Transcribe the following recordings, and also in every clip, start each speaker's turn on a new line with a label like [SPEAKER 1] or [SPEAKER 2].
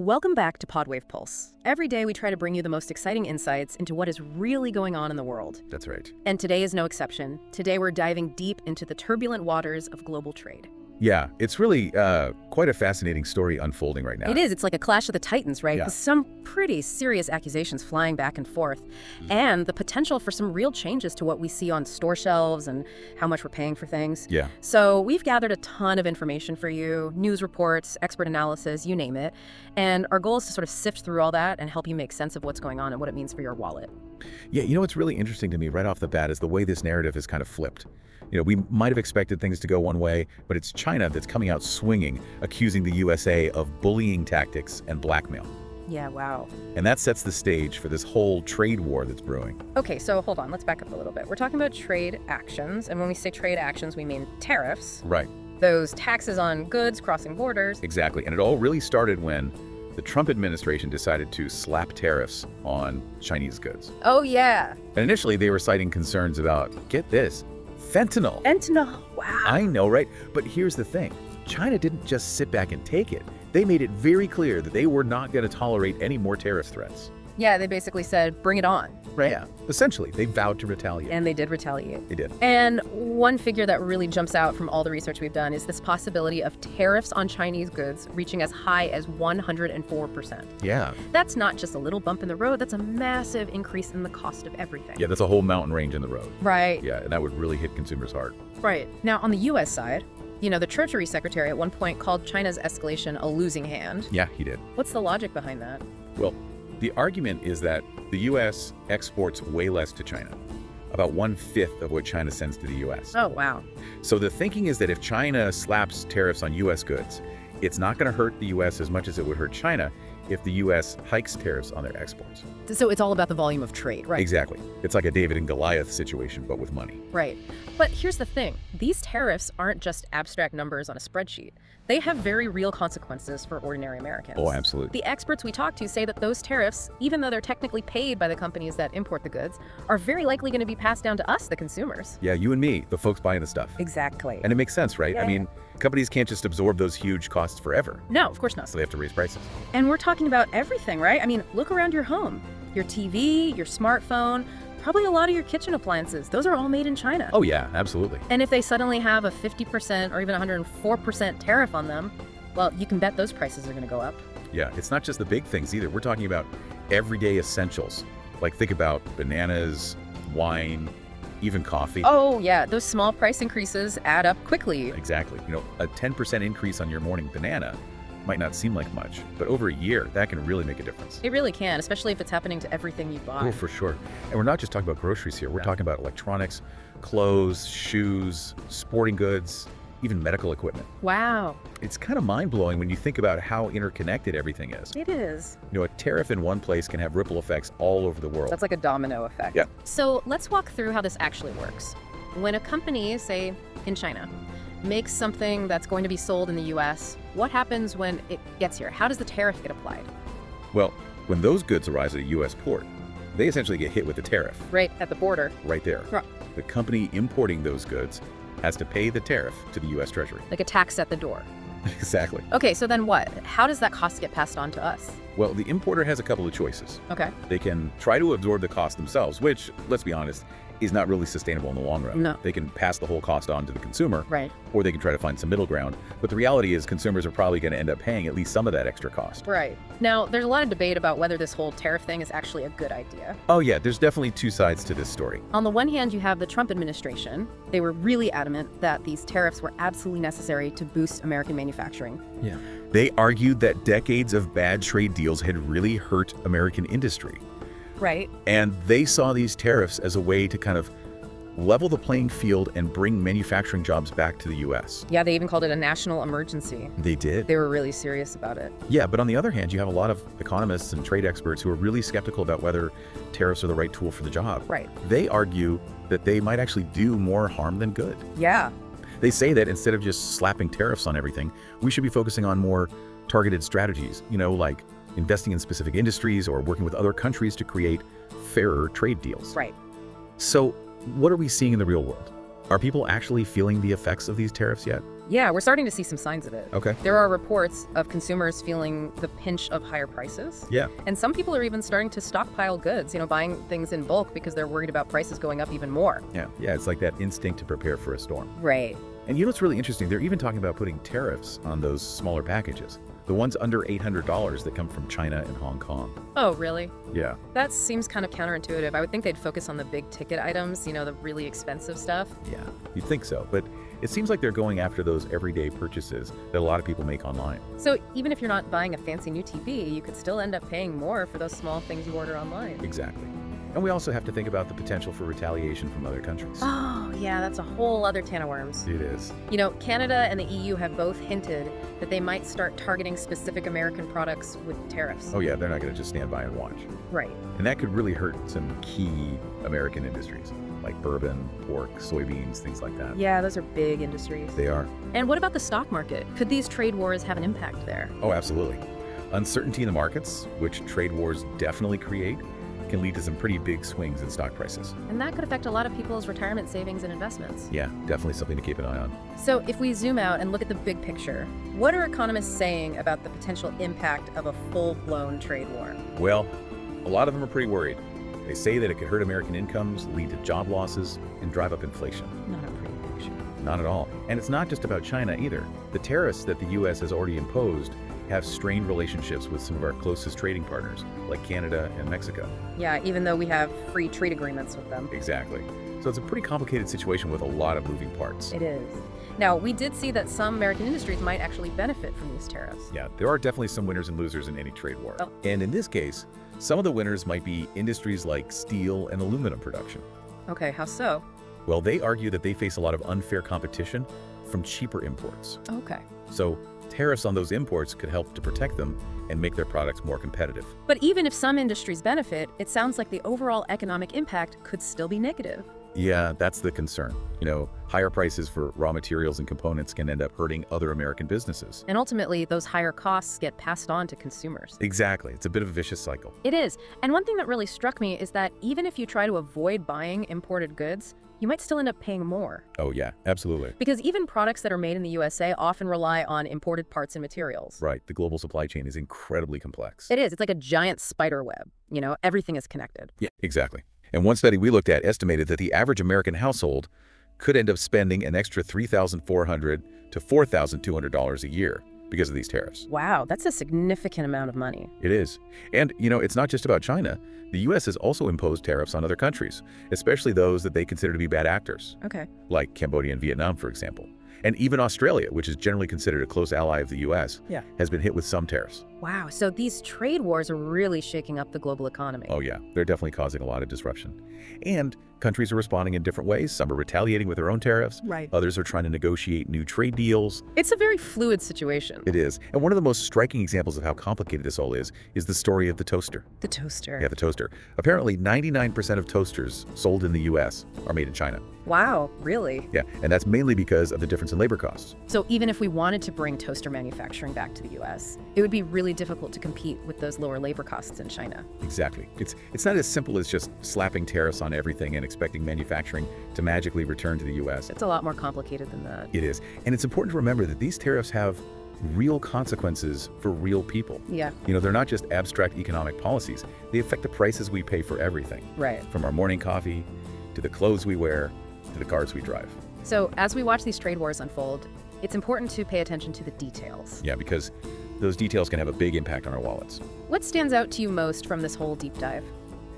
[SPEAKER 1] Welcome back to Podwave Pulse. Every day we try to bring you the most exciting insights into what is really going on in the world.
[SPEAKER 2] That's right.
[SPEAKER 1] And today is no exception. Today we're diving deep into the turbulent waters of global trade.
[SPEAKER 2] Yeah, it's really quite a fascinating story unfolding right now.
[SPEAKER 1] It is. It's like a clash of the titans, right?
[SPEAKER 2] Yeah.
[SPEAKER 1] With some pretty serious accusations flying back and forth, and the potential for some real changes to what we see on store shelves and how much we're paying for things.
[SPEAKER 2] Yeah.
[SPEAKER 1] So we've gathered a ton of information for you, news reports, expert analysis, you name it. And our goal is to sort of sift through all that and help you make sense of what's going on and what it means for your wallet.
[SPEAKER 2] Yeah, you know what's really interesting to me right off the bat is the way this narrative is kind of flipped. You know, we might have expected things to go one way, but it's China that's coming out swinging, accusing the USA of bullying tactics and blackmail.
[SPEAKER 1] Yeah, wow.
[SPEAKER 2] And that sets the stage for this whole trade war that's brewing.
[SPEAKER 1] Okay, so hold on, let's back up a little bit. We're talking about trade actions, and when we say trade actions, we mean tariffs.
[SPEAKER 2] Right.
[SPEAKER 1] Those taxes on goods crossing borders.
[SPEAKER 2] Exactly. And it all really started when the Trump administration decided to slap tariffs on Chinese goods.
[SPEAKER 1] Oh, yeah.
[SPEAKER 2] And initially they were citing concerns about, get this, fentanyl.
[SPEAKER 1] Fentanyl, wow.
[SPEAKER 2] I know, right? But here's the thing. China didn't just sit back and take it. They made it very clear that they were not going to tolerate any more tariff threats.
[SPEAKER 1] Yeah, they basically said, bring it on.
[SPEAKER 2] Right. Yeah. Essentially, they vowed to retaliate.
[SPEAKER 1] And they did retaliate.
[SPEAKER 2] They did.
[SPEAKER 1] And one figure that really jumps out from all the research we've done is this possibility of tariffs on Chinese goods reaching as high as 104%.
[SPEAKER 2] Yeah.
[SPEAKER 1] That's not just a little bump in the road, that's a massive increase in the cost of everything.
[SPEAKER 2] Yeah, that's a whole mountain range in the road.
[SPEAKER 1] Right.
[SPEAKER 2] Yeah, and that would really hit consumers hard.
[SPEAKER 1] Right. Now, on the U.S. side, the Treasury Secretary at one point called China's escalation a losing hand.
[SPEAKER 2] Yeah, he did.
[SPEAKER 1] What's the logic behind that?
[SPEAKER 2] Well, the argument is that the U.S. exports way less to China, about 1/5 of what China sends to the U.S.
[SPEAKER 1] Oh, wow.
[SPEAKER 2] So the thinking is that if China slaps tariffs on U.S. goods, it's not going to hurt the U.S. as much as it would hurt China if the U.S. hikes tariffs on their exports.
[SPEAKER 1] So it's all about the volume of trade, right?
[SPEAKER 2] Exactly. It's like a David and Goliath situation, but with money.
[SPEAKER 1] Right. But here's the thing. These tariffs aren't just abstract numbers on a spreadsheet. They have very real consequences for ordinary Americans.
[SPEAKER 2] Oh, absolutely.
[SPEAKER 1] The experts we talk to say that those tariffs, even though they're technically paid by the companies that import the goods, are very likely going to be passed down to us, the consumers.
[SPEAKER 2] Yeah, you and me, the folks buying the stuff.
[SPEAKER 1] Exactly.
[SPEAKER 2] And it makes sense, right?
[SPEAKER 1] Yeah.
[SPEAKER 2] I mean, companies can't just absorb those huge costs forever.
[SPEAKER 1] No, of course not.
[SPEAKER 2] So they have to raise prices.
[SPEAKER 1] And we're talking about everything, right? I mean, look around your home. Your TV, your smartphone, probably a lot of your kitchen appliances. Those are all made in China.
[SPEAKER 2] Oh, yeah, absolutely.
[SPEAKER 1] And if they suddenly have a 50% or even 104% tariff on them, well, you can bet those prices are going to go up.
[SPEAKER 2] Yeah, it's not just the big things either. We're talking about everyday essentials. Like think about bananas, wine, even coffee.
[SPEAKER 1] Oh, yeah. Those small price increases add up quickly.
[SPEAKER 2] Exactly. You know, a 10% increase on your morning banana might not seem like much, but over a year, that can really make a difference.
[SPEAKER 1] It really can, especially if it's happening to everything you buy.
[SPEAKER 2] Oh, for sure. And we're not just talking about groceries here. We're talking about electronics, clothes, shoes, sporting goods, even medical equipment.
[SPEAKER 1] Wow.
[SPEAKER 2] It's kind of mind-blowing when you think about how interconnected everything is.
[SPEAKER 1] It is.
[SPEAKER 2] You know, a tariff in one place can have ripple effects all over the world.
[SPEAKER 1] That's like a domino effect.
[SPEAKER 2] Yeah.
[SPEAKER 1] So let's walk through how this actually works. When a company, say in China, makes something that's going to be sold in the U.S., what happens when it gets here? How does the tariff get applied?
[SPEAKER 2] Well, when those goods arrive at a U.S. port, they essentially get hit with the tariff
[SPEAKER 1] Right at the border.
[SPEAKER 2] right there.
[SPEAKER 1] Right.
[SPEAKER 2] The company importing those goods has to pay the tariff to the U.S. Treasury.
[SPEAKER 1] Like a tax at the door.
[SPEAKER 2] Exactly.
[SPEAKER 1] Okay, so then what? How does that cost get passed on to us?
[SPEAKER 2] Well, the importer has a couple of choices.
[SPEAKER 1] Okay.
[SPEAKER 2] They can try to absorb the cost themselves, which, let's be honest, is not really sustainable in the long run.
[SPEAKER 1] No.
[SPEAKER 2] They can pass the whole cost on to the consumer,
[SPEAKER 1] Right.
[SPEAKER 2] or they can try to find some middle ground. But the reality is consumers are probably going to end up paying at least some of that extra cost.
[SPEAKER 1] Right. Now, there's a lot of debate about whether this whole tariff thing is actually a good idea.
[SPEAKER 2] Oh yeah, there's definitely two sides to this story.
[SPEAKER 1] On the one hand, you have the Trump administration. They were really adamant that these tariffs were absolutely necessary to boost American manufacturing.
[SPEAKER 2] Yeah. They argued that decades of bad trade deals had really hurt American industry.
[SPEAKER 1] Right.
[SPEAKER 2] And they saw these tariffs as a way to kind of level the playing field and bring manufacturing jobs back to the U.S.
[SPEAKER 1] Yeah, they even called it a national emergency.
[SPEAKER 2] They did.
[SPEAKER 1] They were really serious about it.
[SPEAKER 2] Yeah, but on the other hand, you have a lot of economists and trade experts who are really skeptical about whether tariffs are the right tool for the job.
[SPEAKER 1] Right.
[SPEAKER 2] They argue that they might actually do more harm than good.
[SPEAKER 1] Yeah.
[SPEAKER 2] They say that instead of just slapping tariffs on everything, we should be focusing on more targeted strategies, like investing in specific industries or working with other countries to create fairer trade deals.
[SPEAKER 1] Right.
[SPEAKER 2] So what are we seeing in the real world? Are people actually feeling the effects of these tariffs yet?
[SPEAKER 1] Yeah, we're starting to see some signs of it.
[SPEAKER 2] Okay.
[SPEAKER 1] There are reports of consumers feeling the pinch of higher prices.
[SPEAKER 2] Yeah.
[SPEAKER 1] And some people are even starting to stockpile goods, buying things in bulk because they're worried about prices going up even more.
[SPEAKER 2] Yeah. Yeah, it's like that instinct to prepare for a storm.
[SPEAKER 1] Right.
[SPEAKER 2] And you know what's really interesting? They're even talking about putting tariffs on those smaller packages. The ones under $800 that come from China and Hong Kong.
[SPEAKER 1] Oh, really?
[SPEAKER 2] Yeah.
[SPEAKER 1] That seems kind of counterintuitive. I would think they'd focus on the big ticket items, the really expensive stuff.
[SPEAKER 2] Yeah, you'd think so. But it seems like they're going after those everyday purchases that a lot of people make online.
[SPEAKER 1] So even if you're not buying a fancy new TV, you could still end up paying more for those small things you order online.
[SPEAKER 2] Exactly. And we also have to think about the potential for retaliation from other countries.
[SPEAKER 1] Oh, yeah, that's a whole other can of worms.
[SPEAKER 2] It is.
[SPEAKER 1] Canada and the EU have both hinted that they might start targeting specific American products with tariffs.
[SPEAKER 2] Oh yeah, they're not going to just stand by and watch.
[SPEAKER 1] Right.
[SPEAKER 2] And that could really hurt some key American industries, like bourbon, pork, soybeans, things like that.
[SPEAKER 1] Yeah, those are big industries.
[SPEAKER 2] They are.
[SPEAKER 1] And what about the stock market? Could these trade wars have an impact there?
[SPEAKER 2] Oh, absolutely. Uncertainty in the markets, which trade wars definitely create, can lead to some pretty big swings in stock prices.
[SPEAKER 1] And that could affect a lot of people's retirement savings and investments.
[SPEAKER 2] Yeah, definitely something to keep an eye on.
[SPEAKER 1] So if we zoom out and look at the big picture, what are economists saying about the potential impact of a full-blown trade war?
[SPEAKER 2] Well, a lot of them are pretty worried. They say that it could hurt American incomes, lead to job losses, and drive up inflation.
[SPEAKER 1] Not a pretty picture.
[SPEAKER 2] Not at all. And it's not just about China either. The tariffs that the U.S. has already imposed have strained relationships with some of our closest trading partners, like Canada and Mexico.
[SPEAKER 1] Yeah, even though we have free trade agreements with them.
[SPEAKER 2] Exactly. So it's a pretty complicated situation with a lot of moving parts.
[SPEAKER 1] It is. Now, we did see that some American industries might actually benefit from these tariffs.
[SPEAKER 2] Yeah, there are definitely some winners and losers in any trade war.
[SPEAKER 1] Oh.
[SPEAKER 2] And in this case, some of the winners might be industries like steel and aluminum production.
[SPEAKER 1] Okay, how so?
[SPEAKER 2] Well, they argue that they face a lot of unfair competition from cheaper imports.
[SPEAKER 1] Okay.
[SPEAKER 2] So tariffs on those imports could help to protect them and make their products more competitive.
[SPEAKER 1] But even if some industries benefit, it sounds like the overall economic impact could still be negative.
[SPEAKER 2] Yeah, that's the concern. Higher prices for raw materials and components can end up hurting other American businesses.
[SPEAKER 1] And ultimately, those higher costs get passed on to consumers.
[SPEAKER 2] Exactly. It's a bit of a vicious cycle.
[SPEAKER 1] It is. And one thing that really struck me is that even if you try to avoid buying imported goods, you might still end up paying more.
[SPEAKER 2] Oh, yeah, absolutely.
[SPEAKER 1] Because even products that are made in the USA often rely on imported parts and materials.
[SPEAKER 2] Right. The global supply chain is incredibly complex.
[SPEAKER 1] It is. It's like a giant spider web. Everything is connected.
[SPEAKER 2] Yeah, exactly. And one study we looked at estimated that the average American household could end up spending an extra $3,400 to $4,200 a year because of these tariffs.
[SPEAKER 1] Wow, that's a significant amount of money.
[SPEAKER 2] It is. And, it's not just about China. The U.S. has also imposed tariffs on other countries, especially those that they consider to be bad actors,
[SPEAKER 1] Okay.
[SPEAKER 2] like Cambodia and Vietnam, for example. And even Australia, which is generally considered a close ally of the U.S.,
[SPEAKER 1] Yeah.
[SPEAKER 2] has been hit with some tariffs.
[SPEAKER 1] Wow, so these trade wars are really shaking up the global economy.
[SPEAKER 2] Oh, yeah. They're definitely causing a lot of disruption. And countries are responding in different ways. Some are retaliating with their own tariffs.
[SPEAKER 1] Right.
[SPEAKER 2] Others are trying to negotiate new trade deals.
[SPEAKER 1] It's a very fluid situation.
[SPEAKER 2] It is. And one of the most striking examples of how complicated this all is the story of the toaster.
[SPEAKER 1] The toaster.
[SPEAKER 2] Yeah, the toaster. Apparently, 99% of toasters sold in the U.S. are made in China.
[SPEAKER 1] Wow, really?
[SPEAKER 2] Yeah, and that's mainly because of the difference in labor costs.
[SPEAKER 1] So even if we wanted to bring toaster manufacturing back to the U.S., it would be really difficult to compete with those lower labor costs in China.
[SPEAKER 2] Exactly. It's not as simple as just slapping tariffs on everything and expecting manufacturing to magically return to the U.S.
[SPEAKER 1] It's a lot more complicated than that.
[SPEAKER 2] It is. And it's important to remember that these tariffs have real consequences for real people.
[SPEAKER 1] Yeah.
[SPEAKER 2] They're not just abstract economic policies. They affect the prices we pay for everything,
[SPEAKER 1] Right.
[SPEAKER 2] from our morning coffee to the clothes we wear to the cars we drive.
[SPEAKER 1] So as we watch these trade wars unfold, it's important to pay attention to the details.
[SPEAKER 2] Yeah, because those details can have a big impact on our wallets.
[SPEAKER 1] What stands out to you most from this whole deep dive?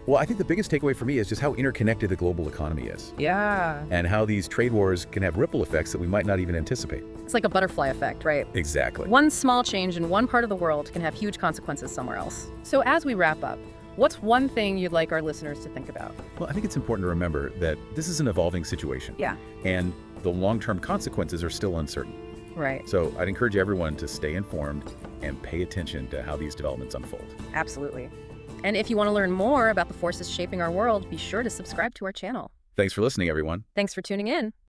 [SPEAKER 2] Well, I think the biggest takeaway for me is just how interconnected the global economy is,
[SPEAKER 1] Yeah.
[SPEAKER 2] and how these trade wars can have ripple effects that we might not even anticipate.
[SPEAKER 1] It's like a butterfly effect, right?
[SPEAKER 2] Exactly.
[SPEAKER 1] One small change in one part of the world can have huge consequences somewhere else. So as we wrap up, what's one thing you'd like our listeners to think about?
[SPEAKER 2] Well, I think it's important to remember that this is an evolving situation.
[SPEAKER 1] Yeah.
[SPEAKER 2] And the long-term consequences are still uncertain.
[SPEAKER 1] Right.
[SPEAKER 2] So I'd encourage everyone to stay informed and pay attention to how these developments unfold.
[SPEAKER 1] Absolutely. And if you want to learn more about the forces shaping our world, be sure to subscribe to our channel.
[SPEAKER 2] Thanks for listening, everyone.
[SPEAKER 1] Thanks for tuning in.